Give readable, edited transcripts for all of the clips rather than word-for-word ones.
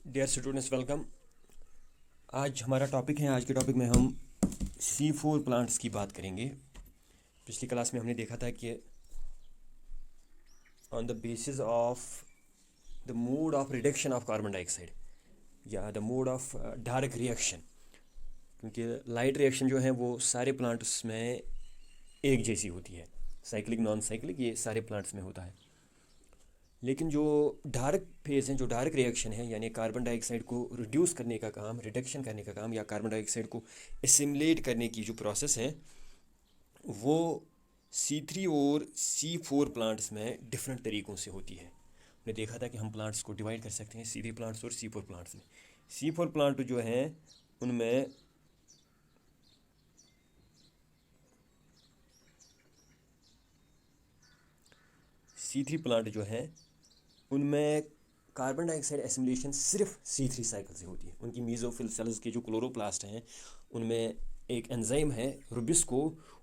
Dear students, welcome. आज हमारा topic है, आज के टॉपिक में हम C4 प्लांट्स की बात करेंगे। पिछली क्लास में हमने देखा था कि on the basis of the mode of reduction of carbon dioxide या the mode of dark reaction, क्योंकि लाइट रिएक्शन जो है वो सारे प्लांट्स में एक जैसी होती है, साइक्लिक नॉन साइक्लिक, ये सारे प्लांट्स में होता है। लेकिन जो डार्क फेज हैं, जो डार्क रिएक्शन है, यानी कार्बन डाइऑक्साइड को रिड्यूस करने का काम, रिडक्शन करने का काम, या कार्बन डाइऑक्साइड को एसिमुलेट करने की जो प्रोसेस है, वो C3 और C4 प्लांट्स में डिफरेंट तरीक़ों से होती है। हमने देखा था कि हम प्लांट्स को डिवाइड कर सकते हैं C3 प्लांट्स और C4 प्लांट्स में। C4 प्लांट जो हैं उनमें C3 प्लांट जो हैं उनमें कार्बन डाइऑक्साइड एसिमुलेशन सिर्फ C3 साइकिल से होती है। उनकी मीज़ोफिल सेल्स के जो क्लोरोप्लास्ट हैं उनमें एक एंजाइम है रुबिस्को,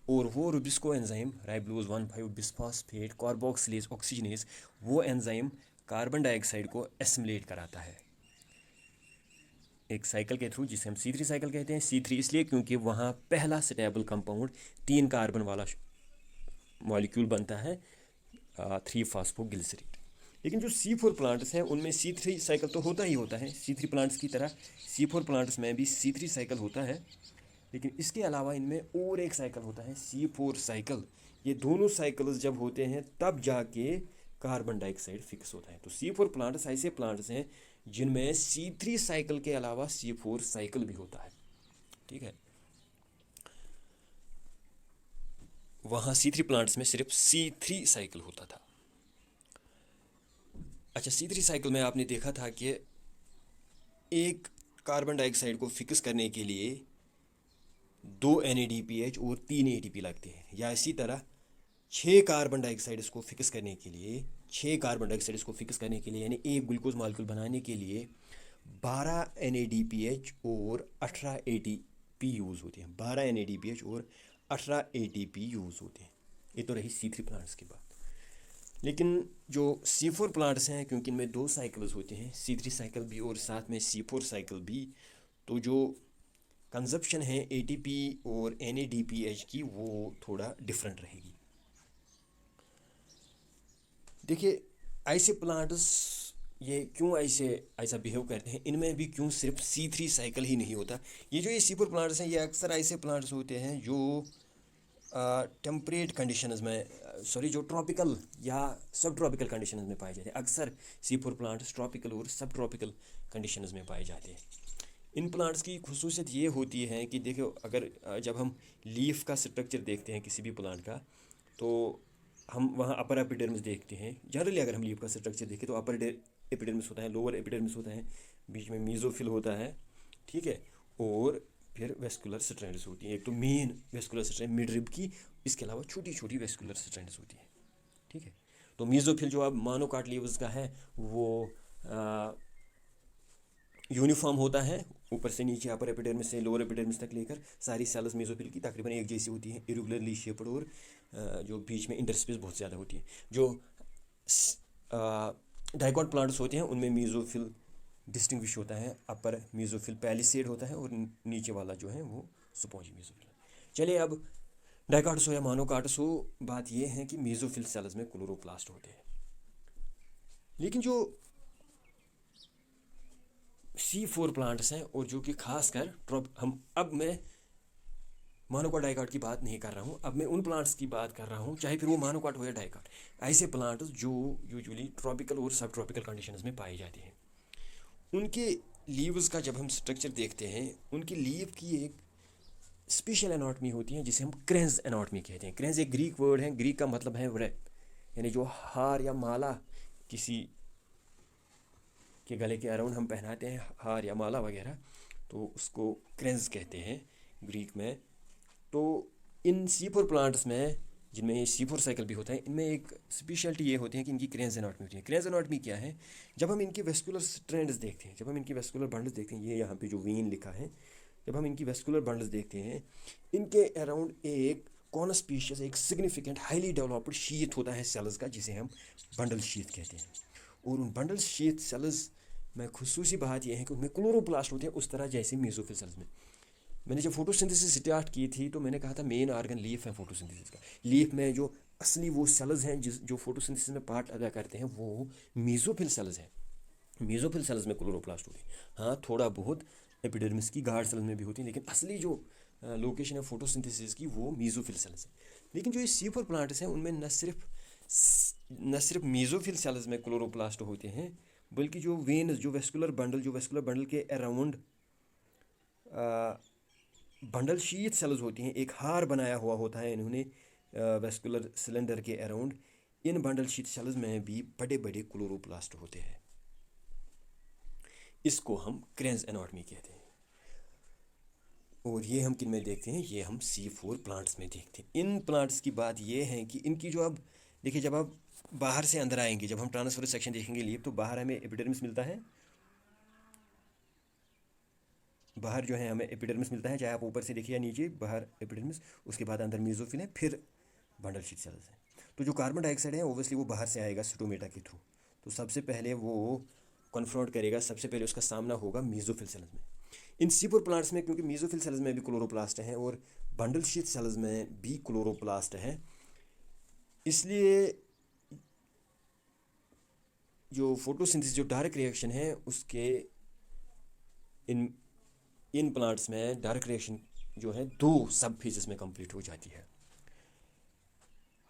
और वो rubisco enzyme ribulose 1,5 bisphosphate carboxylase oxygenase, वो एंजाइम कार्बन डाइऑक्साइड को एसिमुलेट कराता है एक साइकिल के थ्रू, जिसे हम C3 साइकिल कहते हैं। C3 इसलिए क्योंकि वहाँ पहला स्टेबल कंपाउंड 3 कार्बन वाला मॉलिक्यूल बनता है, 3-फॉस्फोग्लिसरीन। लेकिन जो C4 प्लांट्स हैं उनमें C3 साइकिल तो होता ही होता है। C3 प्लांट्स की तरह C4 प्लांट्स में भी C3 साइकिल होता है, लेकिन इसके अलावा इनमें और एक साइकिल होता है, C4 साइकिल। ये दोनों साइकिल्स जब होते हैं तब जाके कार्बन डाइऑक्साइड फिक्स होता है। तो C4 प्लांट्स ऐसे प्लांट्स हैं जिनमें C3 साइकिल के अलावा C4 साइकिल भी होता है। ठीक है, वहाँ C3 प्लांट्स में सिर्फ C3 साइकिल होता था। अच्छा, C3 साइकिल में आपने देखा था कि एक कार्बन डाइऑक्साइड को फिक्स करने के लिए 2 NADPH और 3 ATP लगते हैं, या इसी तरह 6 कार्बन डाइऑक्साइड इसको फिक्स करने के लिए, 6 कार्बन डाइऑक्साइड इसको फिक्स करने के लिए, यानी एक ग्लूकोज मॉलिक्यूल बनाने के लिए 12 NADPH और 18 ATP यूज़ होते हैं। 12 NADPH और 18 ATP यूज़ होते हैं। ये तो रही C3 प्लांट्स की बात। लेकिन जो C4 प्लांट्स हैं, क्योंकि इनमें 2 साइकिल्स होते हैं, C3 साइकिल भी और साथ में C4 साइकिल भी, तो जो कंजप्शन है ATP और NADPH की वो थोड़ा डिफरेंट रहेगी। देखिए, ऐसे प्लांट्स ये क्यों ऐसा बिहेव करते हैं, इनमें भी क्यों सिर्फ C3 साइकिल ही नहीं होता। ये जो ये C4 प्लांट्स हैं, ये अक्सर ऐसे प्लांट्स होते हैं जो टेम्परेट कंडीशंस में, जो ट्रॉपिकल या सब ट्रॉपिकल कंडीशंस में पाए जाते हैं। अक्सर C4 प्लांट्स ट्रॉपिकल और सब ट्रॉपिकल कंडीशंस में पाए जाते हैं। इन प्लांट्स की खुसूसियत ये होती है कि देखो, अगर जब हम लीफ का स्ट्रक्चर देखते हैं किसी भी प्लांट का, तो हम वहाँ अपर एपिडर्मिस देखते हैं। जनरली अगर हम लीफ का स्ट्रक्चर देखें तो अपर एपिडर्मिस होता है, लोअर एपिडर्मिस होता है, बीच में मीजोफिल होता है, ठीक है, और फिर वेस्कुलर स्ट्रैंड्स होती हैं। एक तो main vascular strand mid rib की, इसके अलावा छोटी छोटी वेस्कुलर स्ट्रैंड्स होती हैं। ठीक है, तो मीजोफिल जो अब मोनोकाट लीव्स का है वो यूनिफॉर्म होता है, ऊपर से नीचे अपर एपिडर्मिस से लोअर एपिडर्मिस तक लेकर सारी सेल्स मेसोफिल की तकरीबन एक जैसी होती हैं, इरेगुलरली शेप्ड, और जो बीच में इंटरस्पेस बहुत ज़्यादा होती है। जो डाइकॉट प्लांट्स होते हैं उनमें मेसोफिल डिस्टिंग्विश होता है, अपर मेसोफिल पैलिसेड होता है और नीचे वाला जो है वो स्पॉन्जी मेसोफिल। चलिए, अब डाइकॉट्स हो या मोनोकाट्स हो, बात ये है कि मेसोफिल सेल्स में क्लोरोप्लास्ट होते हैं। लेकिन जो C4 प्लांट्स हैं, और जो कि खासकर मैं मोनोकाट डाइकॉट की बात नहीं कर रहा हूँ, अब मैं उन प्लांट्स की बात कर रहा हूँ, चाहे फिर वो मोनोकाट हो या डाइकॉट, ऐसे प्लांट्स जो यूजुअली ट्रॉपिकल और सब ट्रॉपिकल कंडीशंस में पाए जाते हैं। उनके लीव्स का जब हम स्ट्रक्चर देखते हैं, उनकी लीव की एक स्पेशल एनाटॉमी होती है जिसे हम क्रेंज एनाटॉमी कहते हैं। क्रेंज एक ग्रीक वर्ड है, ग्रीक का मतलब है व्रेप, यानी जो हार या माला किसी के गले के अराउंड हम पहनाते हैं, हार या माला वगैरह, तो उसको क्रेंज कहते हैं ग्रीक में। तो इन C4 प्लांट्स में, जिनमें ये C4 साइकिल भी होता है, इनमें एक स्पेशलिटी ये होती है कि इनकी क्रेंज एनाटॉमी होती है। क्रेंज एनाटॉमी क्या है? जब हम इनके वेस्कुलर स्ट्रैंड्स देखते हैं, जब हम इनकी वेस्कुलर बंडल्स देखते हैं, ये यहाँ पे जो वीन लिखा है, जब हम इनकी वेस्कुलर बंडल्स देखते हैं, इनके अराउंड एक कॉनस्पीशियस, एक सिग्निफिकेंट हाईली डेवलप्ड शीथ होता है सेल्स का, जिसे हम बंडल शीथ कहते हैं। और उन बंडल शीथ सेल्स मैं खुसूसी बात यह है कि उनमें क्लोरोप्लास्ट होते हैं उस तरह जैसे मेसोफिल सेल्स में। मैंने जब फोटोसिंथेसिस स्टार्ट की थी तो मैंने कहा था मेन ऑर्गन लीफ है फोटोसिंथेसिस का। लीफ में जो असली वो सेल्स हैं जो फोटोसिंथेसिस में पार्ट अदा करते हैं वो मेसोफिल सेल्स हैं। मेसोफिल सेल्स में क्लोरोप्लास्ट होती है। हाँ, थोड़ा बहुत एपिडर्मिस की गार्ड सेल्स में भी होती है, लेकिन असली जो लोकेशन है फोटोसिंथेसिस की वो मेसोफिल सेल्स है। लेकिन जो ये C4 प्लांट्स हैं उनमें न सिर्फ मेसोफिल सेल्स में क्लोरोप्लास्ट होते हैं, बल्कि जो वेन्स जो वेस्कुलर बंडल के अराउंड बंडल शीथ सेल्स होती हैं, एक हार बनाया हुआ होता है इन्होंने वेस्कुलर सिलेंडर के अराउंड। इन बंडल शीथ सेल्स में भी बड़े बड़े क्लोरोप्लास्ट होते हैं। इसको हम क्रेन्स एनाटॉमी कहते हैं। और ये हम किन में देखते हैं? ये हम C4 प्लांट्स में देखते हैं। इन प्लांट्स की बात ये है कि इनकी जो अब देखिए, जब आप बाहर से अंदर आएंगे, जब हम ट्रांसफर सेक्शन देखेंगे लीफ, तो बाहर हमें एपिडर्मिस मिलता है। बाहर जो है हमें एपिडर्मिस मिलता है, चाहे आप ऊपर से देखिए या नीचे, बाहर एपिडर्मिस, उसके बाद अंदर मेसोफिल है, फिर बंडल शीथ सेल्स हैं। तो जो कार्बन डाइऑक्साइड है ओबियसली वो बाहर से आएगा स्टोमेटा के थ्रू। तो सबसे पहले वो कन्फ्रंट करेगा, सबसे पहले उसका सामना होगा मेसोफिल सेल्स में। इन C4 प्लांट्स में क्योंकि मेसोफिल सेल्स में भी क्लोरोप्लास्ट हैं और बंडल शीथ सेल्स में भी क्लोरोप्लास्ट हैं, इसलिए जो फोटोसिंथेसिस जो डायरेक्ट रिएक्शन है उसके इन इन प्लांट्स में डायरेक्ट रिएक्शन जो है 2 सब फेजेस में कंप्लीट हो जाती है।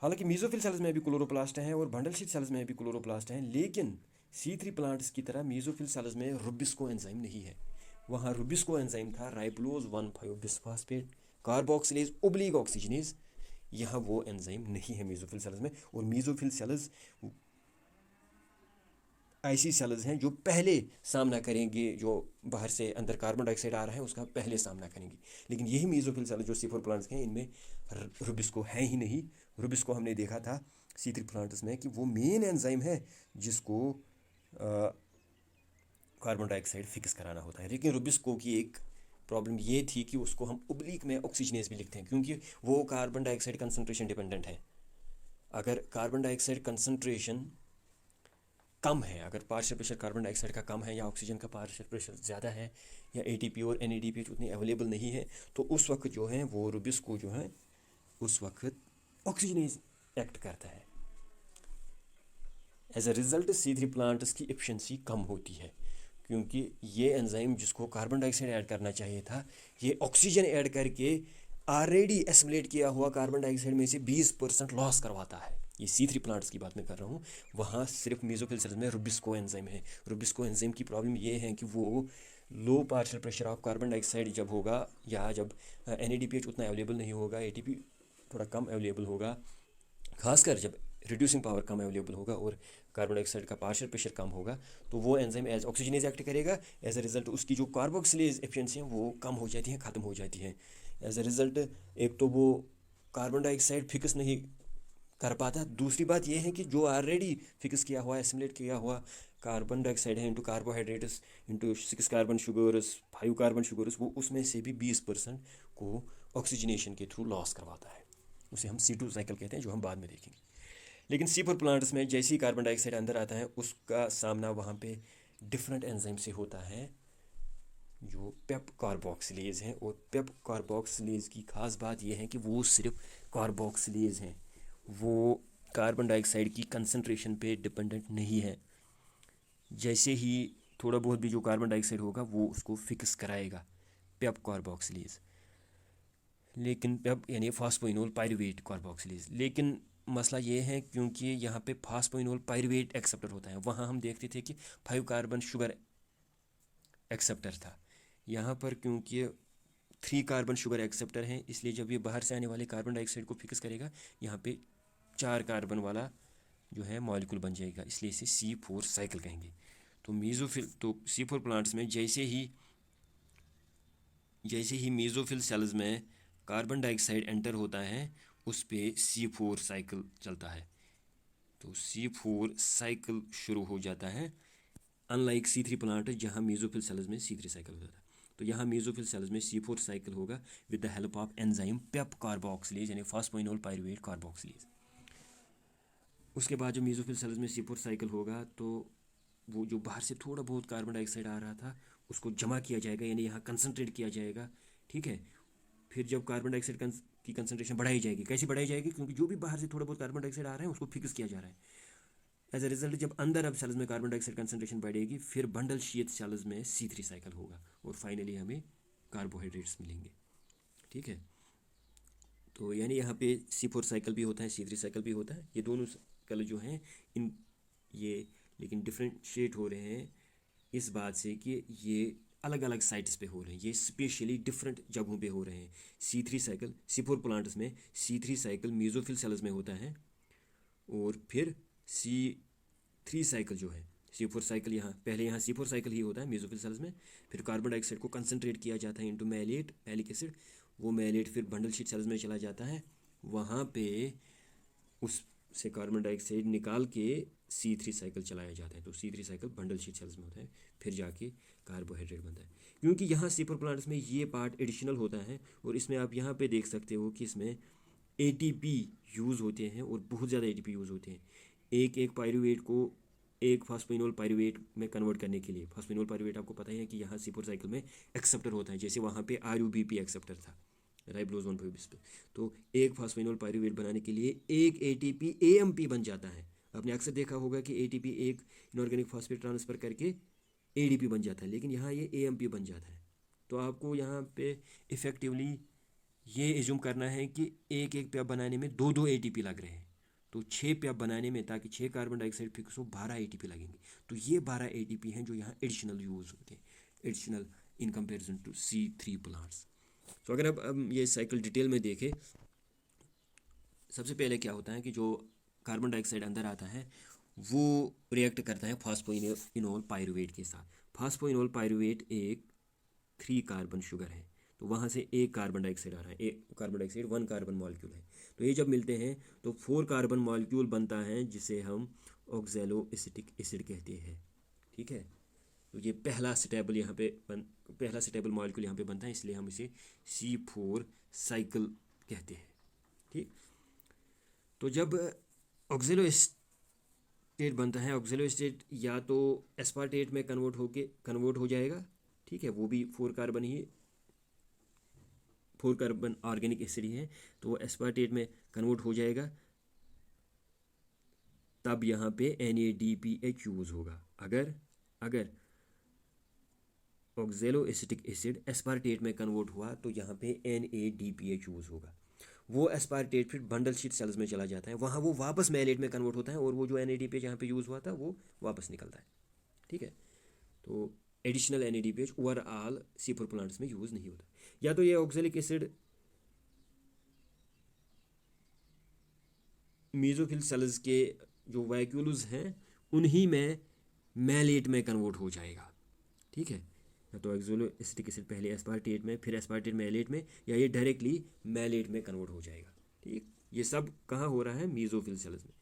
हालांकि मेसोफिल सेल्स में भी क्लोरोप्लास्ट हैं और बंडल शीथ सेल्स में भी क्लोरोप्लास्ट हैं, लेकिन C3 प्लांट्स की तरह मेसोफिल सेल्स में रुबिस्को एंजाइम नहीं है। वहाँ रुबिस्को एंजाइम था, राइबोलोज 1,5 बिस्फॉस्फेट कार्बोक्सिलेज ओब्लिक ऑक्सीजनेज। यहाँ वो एंजाइम नहीं है मेसोफिल सेल्स में। और मेसोफिल सेल्स ऐसी सेल्स हैं जो पहले सामना करेंगे, जो बाहर से अंदर कार्बन डाइऑक्साइड आ रहा है उसका पहले सामना करेंगे। लेकिन यही मेसोफिल सेल्स जो C4 प्लांट्स हैं इनमें रुबिस्को है ही नहीं। रुबिस्को हमने देखा था C3 प्लांट्स में कि वो मेन एंजाइम है जिसको कार्बन डाइऑक्साइड फिक्स कराना होता है। लेकिन रुबिस्को की एक प्रॉब्लम ये थी कि उसको हम ओब्लिक में ऑक्सीजनेज भी लिखते हैं क्योंकि वो कार्बन डाइऑक्साइड कंसनट्रेशन डिपेंडेंट है। अगर कार्बन डाइऑक्साइड कंसनट्रेशन कम है, अगर पार्शियल प्रेशर कार्बन डाइऑक्साइड का कम है या ऑक्सीजन का पार्शियल प्रेशर ज़्यादा है या ATP और NADPH उतनी अवेलेबल नहीं है, तो उस वक्त जो है वो रुबिस्को जो है उस वक्त ऑक्सीजनेज एक्ट करता है। As a result C3 plants की एफिशिएंसी कम होती है क्योंकि ये एंजाइम जिसको कार्बन डाइऑक्साइड ऐड करना चाहिए था, ये ऑक्सीजन ऐड करके ऑलरेडी एसिमुलेट किया हुआ कार्बन डाइऑक्साइड में से 20% लॉस करवाता है। ये C3 प्लांट्स की बात मैं कर रहा हूँ। वहाँ सिर्फ मेसोफिल सेल्स में रुबिस्को एंजाइम है। रुबिस्को एंजाइम की प्रॉब्लम ये है कि वो low partial pressure of carbon dioxide जब होगा या जब NADPH उतना अवेलेबल नहीं होगा, ATP थोड़ा कम अवेलेबल होगा, खासकर जब रिड्यूसिंग पावर कम अवेलेबल होगा और कार्बन डाइऑक्साइड का पार्शियल प्रेशर कम होगा, तो वो एंजाइम एज ऑक्सीजनेज एक्ट करेगा। एज अ रिजल्ट उसकी जो कार्बोक्सिलेज एफिशिएंसी है वो कम हो जाती है, ख़त्म हो जाती है। एज अ रिजल्ट एक तो वो कार्बन डाइऑक्साइड फिक्स नहीं कर पाता, दूसरी बात ये है कि जो ऑलरेडी फिक्स किया हुआ एसिमुलेट किया हुआ कार्बन डाइऑक्साइड है into carbohydrates into 6 carbon sugars 5 carbon sugars, वो उसमें से भी 20% को ऑक्सीजनेशन के थ्रू लॉस करवाता है। उसे हम C2 साइकिल कहते हैं, जो हम बाद में देखेंगे। लेकिन C4 प्लांट्स में जैसे ही कार्बन डाइऑक्साइड अंदर आता है उसका सामना वहाँ पे डिफरेंट एंजाइम से होता है जो पेप कार्बोक्सिलेज हैं। और पेप कार्बोक्सिलेज की खास बात यह है कि वो सिर्फ कार्बोक्सिलेज हैं, वो कार्बन डाइऑक्साइड की कंसनट्रेशन पे डिपेंडेंट नहीं है। जैसे ही थोड़ा बहुत भी जो कार्बन डाइऑक्साइड होगा वो उसको फिक्स कराएगा, पेप कार्बोक्सिलेज। लेकिन पेप यानी फॉस्फोइनोल पायरुवेट कार्बोक्सिलेज। लेकिन मसला ये है क्योंकि यहाँ पे फॉस्फोइनोल पायरुवेट एक्सेप्टर होता है, वहाँ हम देखते थे कि 5 कार्बन शुगर एक्सेप्टर था। यहाँ पर क्योंकि 3 कार्बन शुगर एक्सेप्टर हैं, इसलिए जब ये बाहर से आने वाले कार्बन डाइऑक्साइड को फिक्स करेगा यहाँ पे 4 कार्बन वाला जो है मॉलिक्यूल बन जाएगा, इसलिए इसे C4 साइकिल कहेंगे। तो C4 प्लांट्स में जैसे ही मेसोफिल सेल्स में कार्बन डाइऑक्साइड एंटर होता है उस पे C4 साइकिल चलता है। तो C4 साइकिल शुरू हो जाता है, अनलाइक C3 प्लांट जहाँ मेसोफिल सेल्स में C3 साइकिल होता है। तो यहाँ मेसोफिल सेल्स में C4 साइकिल होगा with the help of enzyme PEP carboxylase यानी फॉस्फोइनोल पायरुवेट कार्बोक्सिलेज। उसके बाद जो मेसोफिल सेल्स में C4 साइकिल होगा तो वो जो बाहर से थोड़ा बहुत कार्बन डाइऑक्साइड आ रहा था उसको जमा किया जाएगा, यानी यहाँ कंसनट्रेट किया जाएगा, ठीक है। फिर जब कार्बन डाइऑक्साइड की कंसनट्रेशन बढ़ाई जाएगी, कैसे बढ़ाई जाएगी, क्योंकि जो भी बाहर से थोड़ा बहुत कार्बन डाइऑक्साइड आ रहा है उसको फिक्स किया जा रहा है। एज अ रिजल्ट जब अंदर अब सेल्स में कार्बन डाइऑक्साइड कंसनट्रेशन बढ़ेगी, फिर बंडल शीथ सेल्स में C3 साइकिल होगा और फाइनली हमें कार्बोहाइड्रेट्स मिलेंगे, ठीक है। तो यानी यहाँ पे C4 साइकिल भी होता है, C3 साइकिल भी होता है। ये दोनों साइकिल जो हैं इन ये लेकिन डिफ्रेंशिएट हो रहे हैं इस बात से कि ये अलग अलग साइट्स पे हो रहे हैं, ये स्पेशली डिफरेंट जगहों पे हो रहे हैं। C3 साइकिल C4 प्लांट्स में C3 साइकिल मेसोफिल सेल्स में होता है, और फिर C3 साइकिल जो है C4 साइकिल यहाँ C4 साइकिल ही होता है मेसोफिल सेल्स में। फिर कार्बन डाइऑक्साइड को कंसनट्रेट किया जाता है इनटू मैलिक एसिड, वो मैलेट फिर बंडल शीट सेल्स में चला जाता है, वहाँ पे उससे कार्बन डाइऑक्साइड निकाल के C3 साइकिल चलाया जाता है। तो C3 cycle bundle sheath cells में होता है, फिर जाके कार्बोहाइड्रेट बनता है। क्योंकि यहाँ C4 प्लांट्स में ये पार्ट एडिशनल होता है, और इसमें आप यहाँ पे देख सकते हो कि इसमें ATP यूज़ होते हैं और बहुत ज़्यादा ATP यूज़ होते हैं एक पायरुवेट को एक फास्फेनोल पायरुवेट में कन्वर्ट करने के लिए। फास्फेनोल पायरुवेट आपको पता ही है कि यहाँ C4 साइकिल में एक्सेप्टर होता है, जैसे वहाँ पे RUBP एक्सेप्टर था राइबोलोज 1 पे। तो एक फास्फेनोल पायरुवेट बनाने के लिए एक ATP AMP बन जाता है। आपने अक्सर देखा होगा कि ATP एक इनऑर्गेनिक फॉस्फेट ट्रांसफ़र करके ADP बन जाता है, लेकिन यहाँ ये AMP बन जाता है। तो आपको यहाँ पे इफ़ेक्टिवली ये एज्यूम करना है कि एक प्याप बनाने में 2 ATP लग रहे हैं। तो 6 प्याप बनाने में, ताकि 6 कार्बन डाइऑक्साइड फिक्स हो, 12 ATP लगेंगे। तो ये 12 ATP हैं जो यहाँ एडिशनल यूज़ होते हैं, additional in comparison to C3 plants. तो अगर अब ये साइकिल डिटेल में देखें, सबसे पहले क्या होता है कि जो कार्बन डाइऑक्साइड अंदर आता है वो रिएक्ट करता है फास्फोइनोल पायरुवेट के साथ। फास्फोइनोल पायरुवेट एक 3 कार्बन शुगर है, तो वहाँ से एक कार्बन डाइऑक्साइड आ रहा है, एक कार्बन डाइऑक्साइड 1 कार्बन मॉलिक्यूल है। तो ये जब मिलते हैं तो 4 कार्बन मॉलिक्यूल बनता है, जिसे हम ऑक्जेलो एसिटिक एसिड कहते हैं, ठीक है। तो ये पहला स्टेबल मॉलिक्यूल यहाँ पे बनता है, इसलिए हम इसे C4 साइकिल कहते हैं, ठीक। तो जब ऑक्जेलो एस्टेट बनता है, ऑक्जेलो एस्टेट या तो एस्पार्टेट में कन्वर्ट हो जाएगा, ठीक है, वो भी 4 कार्बन ऑर्गेनिक एसिड ही है, तो वो एस्पार्टेट में कन्वर्ट हो जाएगा, तब यहाँ पे NADPH यूज़ होगा। अगर ऑक्जेलो एसिटिक एसिड एस्पार्टेट में कन्वर्ट हुआ तो यहाँ पे NADPH यूज़ होगा। वो एस्पार्टेट फिर बंडल शीट सेल्स में चला जाता है, वहाँ वो वापस मैलेट में कन्वर्ट होता है, और वो जो NADPH यहाँ पे यूज़ हुआ था वो वापस निकलता है, ठीक है। तो additional NADPH overall C4 plants में यूज़ नहीं होता। या तो ये ऑक्जेलिक एसिड मेसोफिल सेल्स के जो वैक्यूल्स हैं उन्हीं में मैलेट में कन्वर्ट हो जाएगा, ठीक है। या तो ऑक्जेलो एसिटिक एसिड पहले एस्पार्टेट में, फिर एस्पार्टेट मैलेट में, या ये डायरेक्टली मैलेट में कन्वर्ट हो जाएगा, ठीक। ये सब कहाँ हो रहा है, मेसोफिल सेल्स में।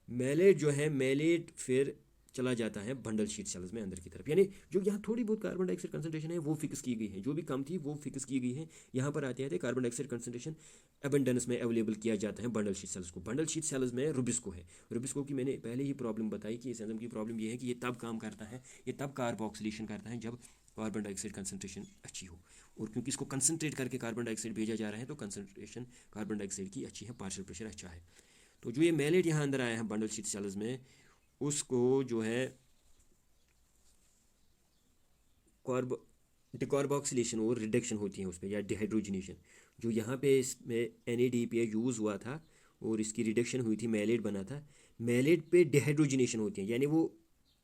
मैलेट जो है, मैलेट फिर चला जाता है बंडल शीट सेल्स में अंदर की तरफ, यानी जो यहाँ थोड़ी बहुत कार्बन डाइऑक्साइड कंसंट्रेशन है वो फिक्स की गई है, जो भी कम थी वो फिक्स की गई है। यहाँ पर आते आते कार्बन डाइऑक्साइड कंसंट्रेशन एबंडेंस में अवेलेबल किया जाता है बंडल शीट सेल्स को। बंडल शीट सेल्स में रुबिस्को है, रुबिस्को की मैंने पहले ही प्रॉब्लम बताई कि इस एंजाइम की प्रॉब्लम ये है कि ये तब काम करता है, ये तब कार्बोक्सिलेशन करता है जब कार्बन डाइऑक्साइड कंसंट्रेशन अच्छी हो, और क्योंकि इसको कंसंट्रेट करके कार्बन डाइऑक्साइड भेजा जा रहा है तो कंसंट्रेशन कार्बन डाइऑक्साइड की अच्छी है, पार्शियल प्रेशर अच्छा है। तो जो ये मैलेट यहाँ अंदर आया है बंडल शीट सेल्स में, उसको जो है डिकार्बोक्सिलेशन और रिडक्शन होती है उस पर, या डिहाइड्रोजनेशन। जो यहाँ पे इसमें NADPH यूज़ हुआ था और इसकी रिडक्शन हुई थी, मैलेट बना था, मैलेट पे डिहाइड्रोजनेशन होती है, यानी वो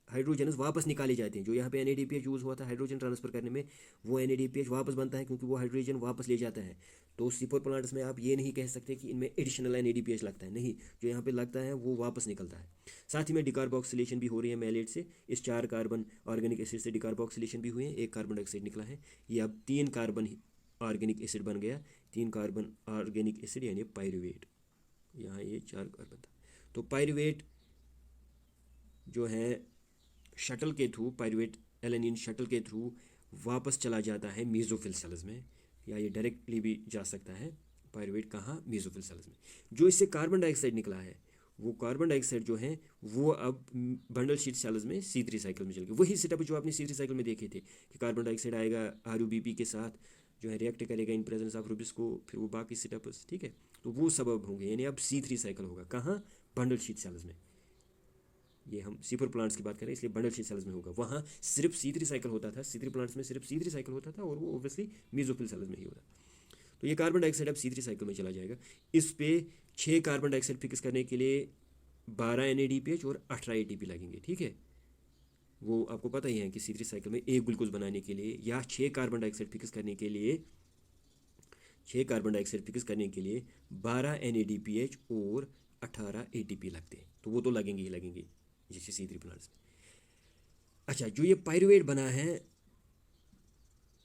हाइड्रोजन्स वापस निकाले जाते हैं। जो यहाँ पे NADPH यूज़ हुआ था हाइड्रोजन ट्रांसफ़र करने में, वो NADPH वापस बनता है क्योंकि वो हाइड्रोजन वापस ले जाता है। तो C4 प्लांट्स में आप ये नहीं कह सकते कि इनमें एडिशनल NADPH लगता है, नहीं, जो यहाँ पे लगता है वो वापस निकलता है। साथ ही में डिकार्बोक्सिलेशन भी हो रही है मैलेट से, इस 4 कार्बन ऑर्गेनिक एसिड से डिकार्बोक्सिलेशन भी हुए हैं, 1 कार्बन डाइऑक्साइड निकला है, ये अब 3 कार्बन ऑर्गेनिक एसिड बन गया, 3 कार्बन ऑर्गेनिक एसिड यानी पायरुवेट। यहाँ ये 4 कार्बन था, तो पायरुवेट जो है शटल के थ्रू, पायरुवेट एलेनिन शटल के थ्रू वापस चला जाता है मेसोफिल सेल्स में, या ये डायरेक्टली भी जा सकता है पायरुवेट कहाँ, मेसोफिल सेल्स में। जो इससे कार्बन डाइऑक्साइड निकला है वो कार्बन डाइऑक्साइड जो है वो अब बंडल शीट सेल्स में C3 साइकिल में चल गए। वही सेटअप जो आपने C3 साइकिल में देखे थे कि कार्बन डाइऑक्साइड आएगा RUBP के साथ जो है रिएक्ट करेगा इन प्रेजेंस ऑफ रूबिस को, फिर वो बाकी सेटअप्स, ठीक है। तो वो सबब होंगे, यानी अब C3 साइकिल होगा कहाँ, बंडल शीट सेल्स में। ये हम C4 प्लांट्स की बात करें इसलिए बंडल शीट सेल्स में होगा। वहाँ सिर्फ C3 साइकिल होता था, C3 प्लांट्स में सिर्फ C3 साइकिल होता था और वो ऑब्वियसली मेसोफिल सेल्स में ही होता। तो ये कार्बन डाइऑक्साइड अब C3 साइकिल में चला जाएगा। इस पे 6 कार्बन डाइऑक्साइड फिक्स करने के लिए 12 NADPH और 18 ATP लगेंगे, ठीक है। वो आपको पता ही है कि C3 साइकिल में एक ग्लूकोज बनाने के लिए या 6 कार्बन डाइऑक्साइड फिक्स करने के लिए 12 NADPH और 18 ATP लगते हैं। तो वो तो लगेंगे ही लगेंगे जैसे C3 प्लांट्स में। अच्छा, जो ये पायरुवेट बना है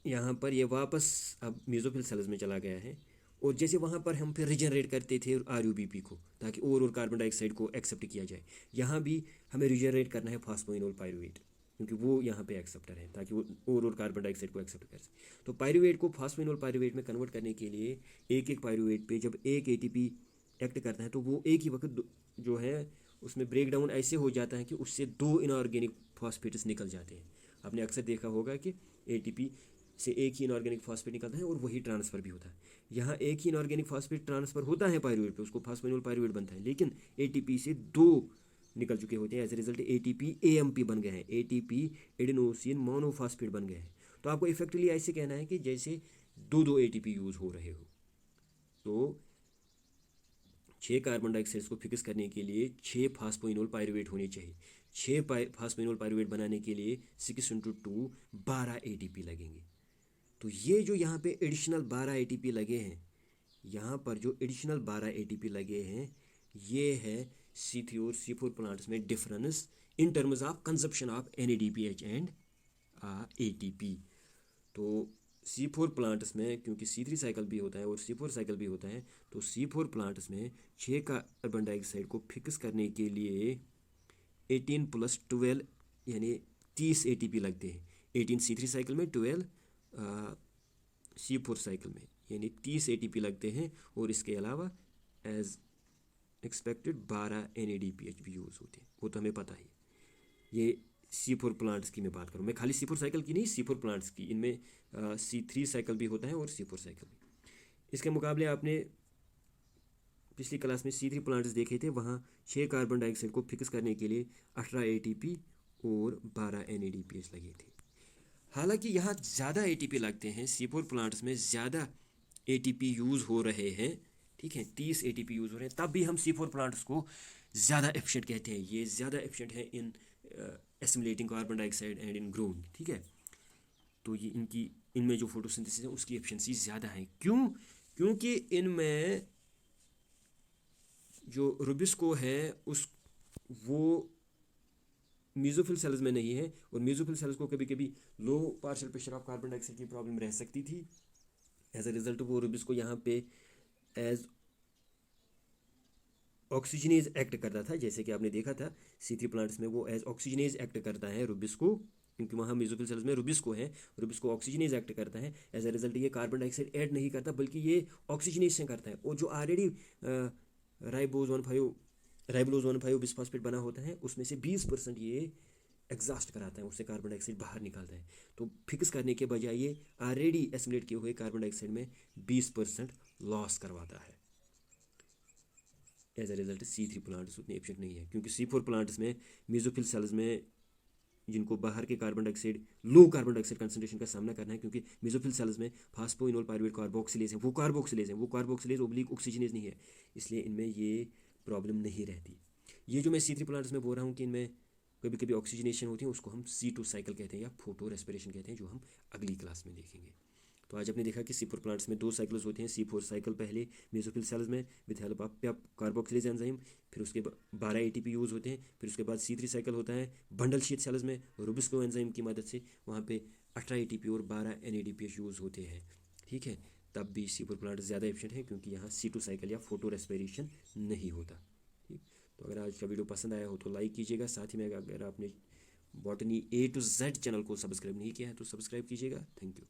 यहाँ पर, ये वापस अब मेसोफिल सेल्स में चला गया है। और जैसे वहाँ पर हम फिर रिजनरेट करते थे RUBP को ताकि और कार्बन डाइऑक्साइड को एक्सेप्ट किया जाए, यहाँ भी हमें रिजनरेट करना है फॉस्फोइनोल पायरुवेट, क्योंकि वो यहाँ पे एक्सेप्टर है ताकि वो और कार्बन डाइऑक्साइड को एक्सेप्ट कर सके। तो पायरुवेट को फॉस्फोइनोल पायरुवेट में कन्वर्ट करने के लिए एक पायरुवेट पे जब एक ATP एक्ट करता है तो वो एक ही वक्त जो है उसमें ब्रेक डाउन ऐसे हो जाता है कि उससे 2 इनऑर्गेनिक फॉस्फेट्स निकल जाते हैं। आपने अक्सर देखा होगा कि ATP से एक ही इनऑर्गेनिक फॉस्फेट निकलता है और वही ट्रांसफ़र भी होता है। यहाँ एक ही इनऑर्गेनिक फॉस्फेट ट्रांसफ़र होता है पायरुवेट पे, उसको फॉस्फोइनोल पायरुवेट बनता है, लेकिन ATP से 2 निकल चुके होते हैं। As a result ATP AMP बन गए हैं, ATP एडेनोसिन मोनोफॉस्फेट बन गए हैं। तो आपको इफेक्टिवली ऐसे कहना है कि जैसे 2 ATP यूज़ हो रहे हो। तो 6 कार्बन डाइऑक्साइड को फिक्स करने के लिए 6 फास्फोइनोल पायरुवेट होने चाहिए। 6 फास्फोइनोल पायरुवेट बनाने के लिए 6 × 2 12 ATP लगेंगे। तो ये जो यहाँ पे एडिशनल 12 ATP लगे हैं, यहाँ पर जो एडिशनल 12 ATP लगे हैं, ये है C3 और C4 प्लांट्स में difference in terms of consumption of NADPH and ATP। तो C4 प्लांट्स में क्योंकि C3 साइकिल भी होता है और C4 साइकिल भी होता है, तो C4 प्लांट्स में 6 कार्बन डाइऑक्साइड को फिक्स करने के लिए 18 + 12 यानी 30 ATP लगते हैं। 18 C3 साइकिल में, 12 C4 साइकिल में, यानी 30 ATP लगते हैं। और इसके अलावा एज एक्सपेक्टेड 12 NADPH भी यूज़ होते हैं, वो तो हमें पता ही। ये C4 प्लांट्स की मैं बात करूँ, मैं खाली C4 साइकिल की नहीं, C4 प्लांट्स की। इनमें C3 साइकिल भी होता है और C4 साइकिल भी। इसके मुकाबले आपने पिछली क्लास में C3 प्लांट्स देखे थे, वहाँ 6 कार्बन डाइऑक्साइड को फिक्स करने के लिए 18 ATP और 12 NADPH लगे थे। हालांकि यहाँ ज़्यादा ATP लगते हैं, C4 प्लांट्स में ज़्यादा ATP यूज़ हो रहे हैं, ठीक है, 30 ATP यूज़ हो रहे हैं, तब भी हम C4 प्लांट्स को ज़्यादा एफिशिएंट कहते हैं। ये ज़्यादा एफिशिएंट है in assimilating carbon dioxide and in growing, ठीक है। तो ये इनमें जो फोटोसिंथेसिस है उसकी एफिशिएंसी ज़्यादा है। क्यों? क्योंकि इनमें जो रूबिस्को है वो मेसोफिल सेल्स में नहीं है, और मेसोफिल सेल्स को कभी कभी low partial pressure of carbon dioxide की प्रॉब्लम रह सकती थी। एज अ रिजल्ट वो रूबिस्को यहाँ पे एज ऑक्सीजनेज एक्ट करता था, जैसे कि आपने देखा था C3 प्लांट्स में वो एज ऑक्सीजनेज एक्ट करता है रूबिस्को, क्योंकि वहाँ मेसोफिल सेल्स में रूबिस्को है, रूबिस्को ऑक्सीजनेज एक्ट करता है। एज अ रिजल्ट ये कार्बन डाइऑक्साइड ऐड नहीं करता बल्कि ये ऑक्सीजनेशन करता है। और जो ऑलरेडी राइबोलोज 1,5 बिस्फॉस्फेट बना होता है उसमें से 20% ये एग्जॉस्ट कराता है, उससे कार्बन डाइऑक्साइड बाहर निकालता है। तो फिक्स करने के बजाय ये ऑलरेडी एसिमुलेट किए हुए कार्बन डाइऑक्साइड में 20% लॉस करवाता है। As a result C3 plants उतने एफिशिएंट नहीं है, क्योंकि C4 प्लांट्स में मेसोफिल सेल्स में जिनको बाहर के carbon dioxide low carbon dioxide concentration का सामना करना है, क्योंकि मेसोफिल सेल्स में फास्फोइनोल पायरुवेट कार्बोक्सिलेज है, वो कार्बोक्सिलेज ओब्लिक ऑक्सीजनेज नहीं है, इसलिए इनमें ये प्रॉब्लम नहीं रहती। ये जो मैं C3 प्लांट्स में बोल रहा हूँ कि इनमें कभी कभी ऑक्सीजनेशन होती है, उसको हम C2 साइकिल कहते हैं या फोटो रेस्पिरेशन कहते हैं, जो हम अगली क्लास में देखेंगे। तो आज आपने देखा कि C4 प्लांट्स में 2 साइकिल्स होते हैं। C4 साइकिल पहले मेसोफिल सेल्स में with help of PEP carboxylase enzyme, फिर उसके 12 ATP यूज़ होते हैं। फिर उसके बाद C3 साइकिल होता है बंडल शीट सेल्स में रूबिस्को एंजाइम की मदद से, वहाँ पे 18 ATP और 12 NADPH यूज़ होते हैं, ठीक है। तब भी C4 प्लांट ज़्यादा एफिशिएंट है क्योंकि यहाँ C2 साइकिल या फोटो रेस्पिरेशन नहीं होता, ठीक। तो अगर आज का वीडियो पसंद आया हो तो लाइक कीजिएगा, साथ ही में अगर आपने botany A to Z channel को सब्सक्राइब नहीं किया है तो सब्सक्राइब कीजिएगा। Thank you.